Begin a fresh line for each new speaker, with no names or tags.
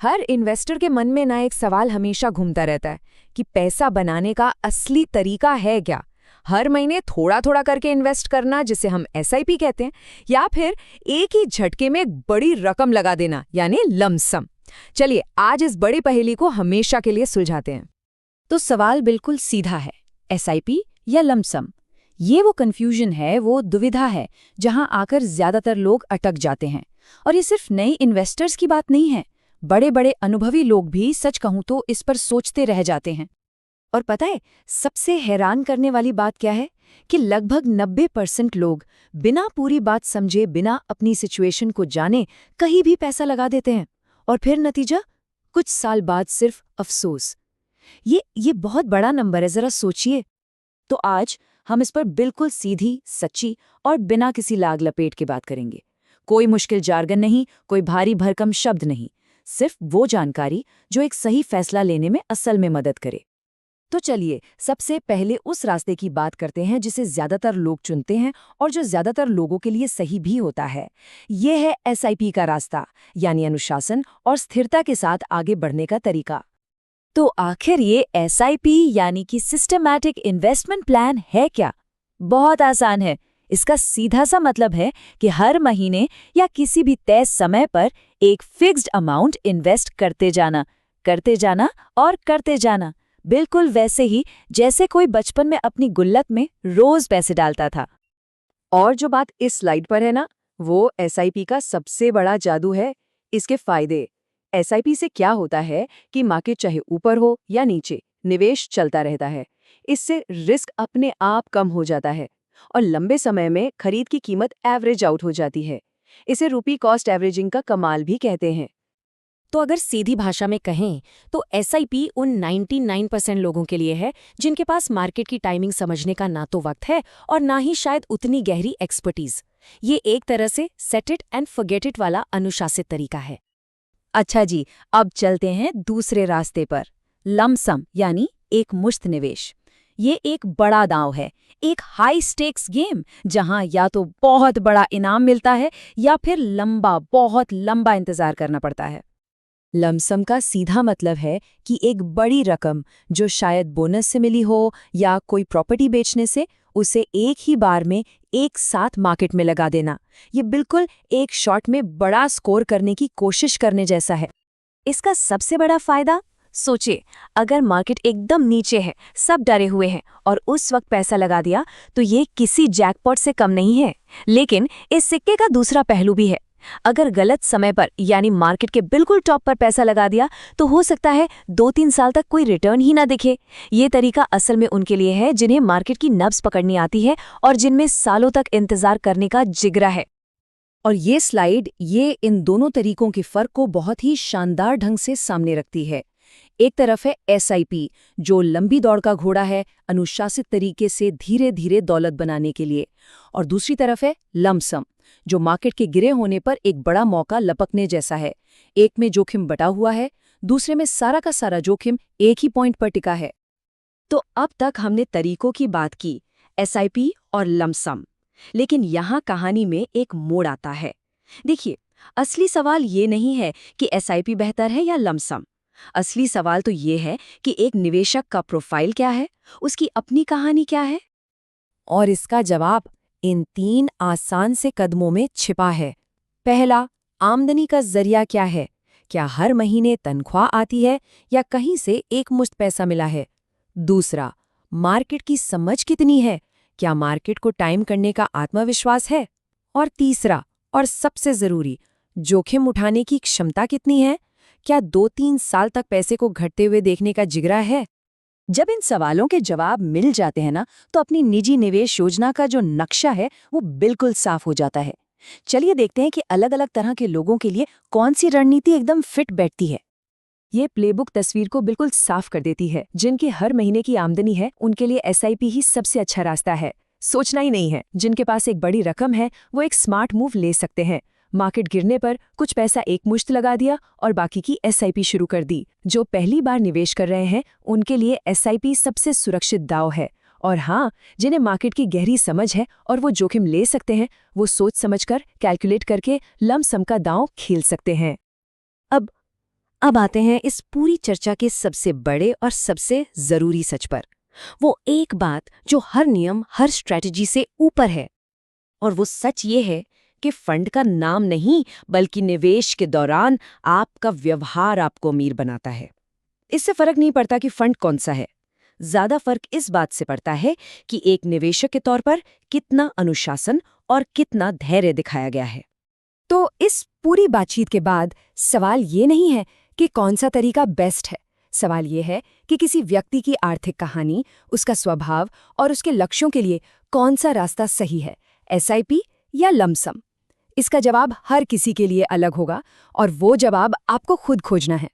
हर investor के मन में ना एक सवाल हमेशा घूमता रहता है कि पैसा बनाने का असली तरीका है क्या। हर महीने थोड़ा थोड़ा करके इन्वेस्ट करना, जिसे हम एसआईपी कहते हैं, या फिर एक ही झटके में एक बड़ी रकम लगा देना, यानी लमसम। चलिए आज इस बड़ी पहेली को हमेशा के लिए सुलझाते हैं।
तो सवाल बिल्कुल सीधा है, एसआईपी या लमसम। ये वो कंफ्यूजन है, वो दुविधा है जहां आकर ज्यादातर लोग अटक जाते हैं। और ये सिर्फ नए इन्वेस्टर्स की बात नहीं है, बड़े बड़े अनुभवी लोग भी सच कहूं तो इस पर सोचते रह जाते हैं। और पता है सबसे हैरान करने वाली बात क्या है कि लगभग 90% लोग बिना पूरी बात समझे, बिना अपनी सिचुएशन को जाने कहीं भी पैसा लगा देते हैं। और फिर नतीजा कुछ साल बाद सिर्फ अफसोस। ये बहुत बड़ा नंबर है, जरा सोचिए। तो आज हम इस पर बिल्कुल सीधी, सच्ची और बिना किसी लाग लपेट के बात करेंगे। कोई मुश्किल जार्गन नहीं, कोई भारी भरकम शब्द नहीं, सिर्फ वो जानकारी जो एक सही फैसला लेने में असल में मदद करे। तो चलिए सबसे पहले उस रास्ते की बात करते हैं जिसे ज्यादातर लोग चुनते हैं और जो ज्यादातर लोगों के लिए सही भी होता है। ये है एसआईपी का रास्ता, यानी अनुशासन और स्थिरता के साथ आगे बढ़ने का तरीका। तो आखिर ये एसआईपी यानी कि सिस्टमैटिक इन्वेस्टमेंट प्लान है क्या? बहुत आसान है। इसका सीधा सा मतलब है कि हर महीने या किसी भी तय समय पर एक फिक्स्ड अमाउंट इन्वेस्ट करते जाना और करते जाना, बिल्कुल वैसे ही जैसे कोई बचपन में अपनी गुल्लक में रोज पैसे डालता था।
और जो बात इस स्लाइड पर है ना, वो एसआईपी का सबसे बड़ा जादू है। इसके फायदे। एसआईपी से क्या होता है कि मार्केट चाहे ऊपर हो या नीचे, निवेश चलता रहता है। इससे रिस्क अपने आप कम हो जाता है और लंबे समय में खरीद की कीमत एवरेज आउट हो जाती है। इसे रुपी कॉस्ट एवरेजिंग का कमाल भी कहते हैं।
तो अगर सीधी भाषा में कहें तो एसआईपी उन 99% लोगों के लिए है जिनके पास मार्केट की टाइमिंग समझने का ना तो वक्त है और ना ही शायद उतनी गहरी एक्सपर्टीज। ये एक तरह से set it and forget it वाला अनुशासित तरीका है। अच्छा जी, अब चलते हैं दूसरे रास्ते पर, लमसम यानी एक मुश्त निवेश। ये एक बड़ा दांव है, एक हाई स्टेक्स गेम जहां या तो बहुत बड़ा इनाम मिलता है या फिर बहुत लंबा इंतजार करना पड़ता है। लमसम का सीधा मतलब है कि एक बड़ी रकम जो शायद बोनस से मिली हो या कोई प्रॉपर्टी बेचने से, उसे एक ही बार में एक साथ मार्केट में लगा देना। ये बिल्कुल एक शॉट में बड़ा स्कोर करने की कोशिश करने जैसा है। इसका सबसे बड़ा फायदा, सोचिए, अगर मार्केट एकदम नीचे है, सब डरे हुए हैं और उस वक्त पैसा लगा दिया, तो ये किसी जैकपॉट से कम नहीं है। लेकिन इस सिक्के का दूसरा पहलू भी है। अगर गलत समय पर यानी मार्केट के बिल्कुल टॉप पर पैसा लगा दिया तो हो सकता है 2-3 साल तक कोई रिटर्न ही ना दिखे। ये तरीका असल में उनके लिए है जिन्हें मार्केट की नब्ज पकड़नी आती है और जिनमें सालों तक इंतजार करने का जिगरा है। और ये स्लाइड इन दोनों तरीकों के फर्क को बहुत ही शानदार ढंग से सामने रखती है। एक तरफ है एसआईपी, जो लंबी दौड़ का घोड़ा है, अनुशासित तरीके से धीरे धीरे दौलत बनाने के लिए। और दूसरी तरफ है लमसम, जो मार्केट के गिरे होने पर एक बड़ा मौका लपकने जैसा है। एक में जोखिम बटा हुआ है, दूसरे में सारा का सारा जोखिम एक ही पॉइंट पर टिका है। तो अब तक हमने तरीकों की बात की, एसआईपी और लमसम। लेकिन यहाँ कहानी में एक मोड़ आता है। देखिए, असली सवाल ये नहीं है कि एसआईपी बेहतर है या लमसम। असली सवाल तो ये है कि एक निवेशक का प्रोफाइल क्या है, उसकी अपनी कहानी क्या है। और इसका जवाब इन 3 आसान से कदमों में छिपा है। पहला, आमदनी का जरिया क्या है? क्या हर महीने तनख्वाह आती है या कहीं से एक मुश्त पैसा मिला है? दूसरा, मार्केट की समझ कितनी है? क्या मार्केट को टाइम करने का आत्मविश्वास है? और तीसरा और सबसे जरूरी, जोखिम उठाने की क्षमता कितनी है? क्या 2-3 साल तक पैसे को घटते हुए देखने का जिगरा है? जब इन सवालों के जवाब मिल जाते हैं ना, तो अपनी निजी निवेश योजना का जो नक्शा है वो बिल्कुल साफ हो जाता है। चलिए देखते हैं कि अलग अलग तरह के लोगों के लिए कौन सी रणनीति एकदम फिट बैठती है। ये प्लेबुक तस्वीर को बिल्कुल साफ कर देती है। जिनके हर महीने की आमदनी है, उनके लिए एसआईपी ही सबसे अच्छा रास्ता है। सोचना ही नहीं है। जिनके पास एक बड़ी रकम है, वो एक स्मार्ट मूव ले सकते हैं। मार्केट गिरने पर कुछ पैसा एकमुश्त लगा दिया और बाकी की एसआईपी शुरू कर दी। जो पहली बार निवेश कर रहे हैं, उनके लिए एसआईपी सबसे सुरक्षित दांव है। और हाँ, जिन्हें मार्केट की गहरी समझ है और वो जोखिम ले सकते हैं, वो सोच समझकर कैलकुलेट करके लमसम का दांव खेल सकते हैं। अब अब आते हैं इस पूरी चर्चा के सबसे बड़े और सबसे जरूरी सच पर। वो एक बात जो हर नियम, हर स्ट्रैटेजी से ऊपर है। और वो सच ये है कि फंड का नाम नहीं, बल्कि निवेश के दौरान आपका व्यवहार आपको अमीर बनाता है। इससे फर्क नहीं पड़ता कि फंड कौन सा है। ज्यादा फर्क इस बात से पड़ता है कि एक निवेशक के तौर पर कितना अनुशासन और कितना धैर्य दिखाया गया है। तो इस पूरी बातचीत के बाद सवाल ये नहीं है कि कौन सा तरीका बेस्ट है। सवाल ये है कि किसी व्यक्ति की आर्थिक कहानी, उसका स्वभाव और उसके लक्ष्यों के लिए कौन सा रास्ता सही है, एसआईपी या लमसम। इसका जवाब हर किसी के लिए अलग होगा और वो जवाब आपको खुद खोजना है।